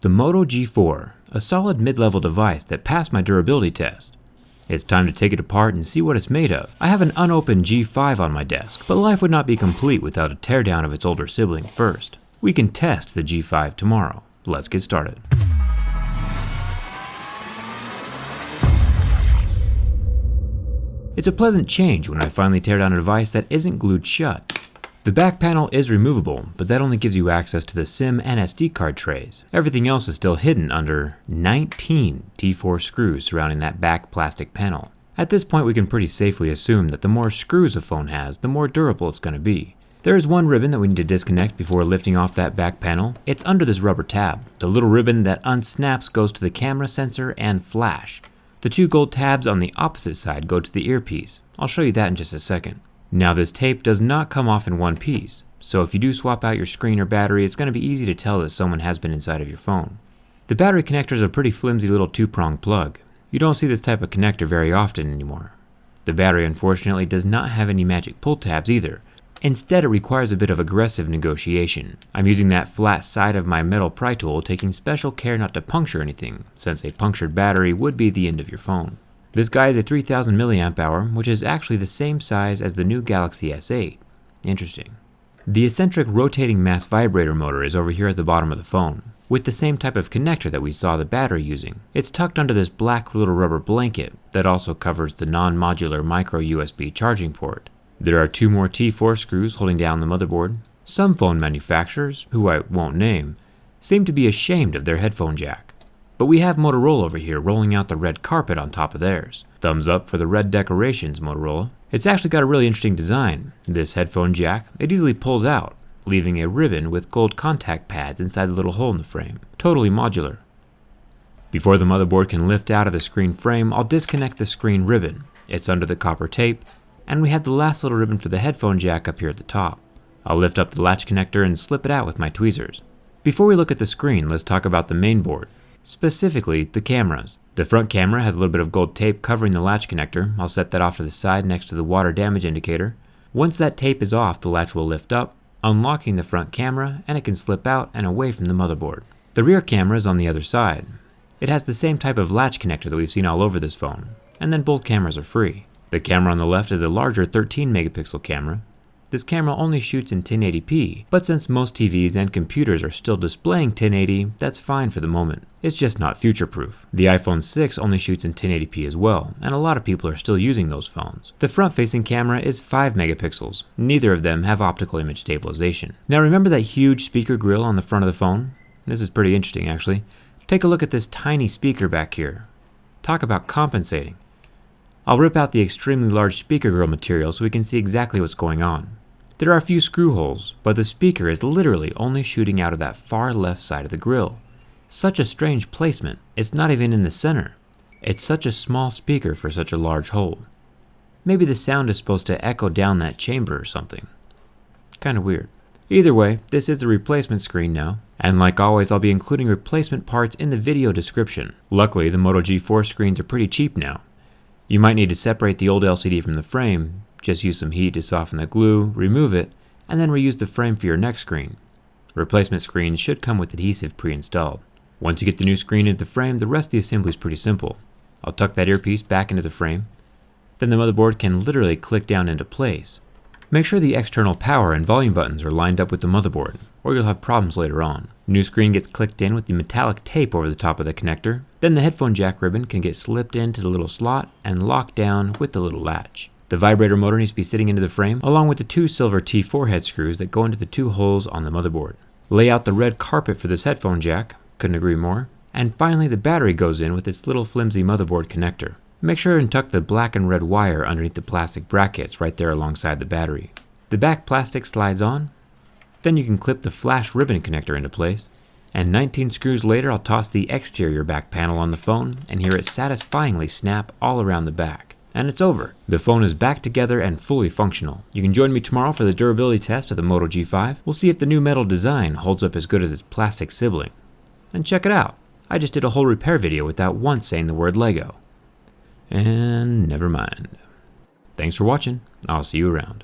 The Moto G4, a solid mid-level device that passed my durability test. It's time to take it apart and see what it's made of. I have an unopened G5 on my desk, but life would not be complete without a teardown of its older sibling first. We can test the G5 tomorrow. Let's get started. It's a pleasant change when I finally tear down a device that isn't glued shut. The back panel is removable, but that only gives you access to the SIM and SD card trays. Everything else is still hidden under 19 T4 screws surrounding that back plastic panel. At this point, we can pretty safely assume that the more screws a phone has, the more durable it's going to be. There is one ribbon that we need to disconnect before lifting off that back panel. It's under this rubber tab. The little ribbon that unsnaps goes to the camera sensor and flash. The two gold tabs on the opposite side go to the earpiece. I'll show you that in just a second. Now this tape does not come off in one piece, so if you do swap out your screen or battery, it's going to be easy to tell that someone has been inside of your phone. The battery connector is a pretty flimsy little two-prong plug. You don't see this type of connector very often anymore. The battery unfortunately does not have any magic pull tabs either. Instead, it requires a bit of aggressive negotiation. I'm using that flat side of my metal pry tool, taking special care not to puncture anything, since a punctured battery would be the end of your phone. This guy is a 3000 mAh, which is actually the same size as the new Galaxy S8. Interesting. The eccentric rotating mass vibrator motor is over here at the bottom of the phone, with the same type of connector that we saw the battery using. It's tucked under this black little rubber blanket that also covers the non-modular micro USB charging port. There are two more T4 screws holding down the motherboard. Some phone manufacturers, who I won't name, seem to be ashamed of their headphone jack. But we have Motorola over here rolling out the red carpet on top of theirs. Thumbs up for the red decorations, Motorola. It's actually got a really interesting design. This headphone jack, it easily pulls out, leaving a ribbon with gold contact pads inside the little hole in the frame. Totally modular. Before the motherboard can lift out of the screen frame, I'll disconnect the screen ribbon. It's under the copper tape, and we have the last little ribbon for the headphone jack up here at the top. I'll lift up the latch connector and slip it out with my tweezers. Before we look at the screen, let's talk about the main board. Specifically, the cameras. The front camera has a little bit of gold tape covering the latch connector. I'll set that off to the side next to the water damage indicator. Once that tape is off, the latch will lift up, unlocking the front camera, and it can slip out and away from the motherboard. The rear camera is on the other side. It has the same type of latch connector that we've seen all over this phone, and then both cameras are free. The camera on the left is a larger 13 megapixel camera. This camera only shoots in 1080p, but since most TVs and computers are still displaying 1080, that's fine for the moment. It's just not future-proof. The iPhone 6 only shoots in 1080p as well, and a lot of people are still using those phones. The front-facing camera is 5 megapixels. Neither of them have optical image stabilization. Now remember that huge speaker grill on the front of the phone? This is pretty interesting actually. Take a look at this tiny speaker back here. Talk about compensating. I'll rip out the extremely large speaker grill material so we can see exactly what's going on. There are a few screw holes, but the speaker is literally only shooting out of that far left side of the grill. Such a strange placement. It's not even in the center. It's such a small speaker for such a large hole. Maybe the sound is supposed to echo down that chamber or something. Kinda weird. Either way, this is the replacement screen now, and like always I'll be including replacement parts in the video description. Luckily the Moto G4 screens are pretty cheap now. You might need to separate the old LCD from the frame. Just use some heat to soften the glue, remove it, and then reuse the frame for your next screen. Replacement screens should come with adhesive pre-installed. Once you get the new screen into the frame, the rest of the assembly is pretty simple. I'll tuck that earpiece back into the frame. Then the motherboard can literally click down into place. Make sure the external power and volume buttons are lined up with the motherboard, or you'll have problems later on. New screen gets clicked in with the metallic tape over the top of the connector. Then the headphone jack ribbon can get slipped into the little slot and locked down with the little latch. The vibrator motor needs to be sitting into the frame, along with the two silver T4 head screws that go into the two holes on the motherboard. Lay out the red carpet for this headphone jack, couldn't agree more. And finally the battery goes in with this little flimsy motherboard connector. Make sure and tuck the black and red wire underneath the plastic brackets right there alongside the battery. The back plastic slides on, then you can clip the flash ribbon connector into place. And 19 screws later I'll toss the exterior back panel on the phone and hear it satisfyingly snap all around the back. And it's over. The phone is back together and fully functional. You can join me tomorrow for the durability test of the Moto G5. We'll see if the new metal design holds up as good as its plastic sibling. And check it out. I just did a whole repair video without once saying the word Lego. And never mind. Thanks for watching. I'll see you around.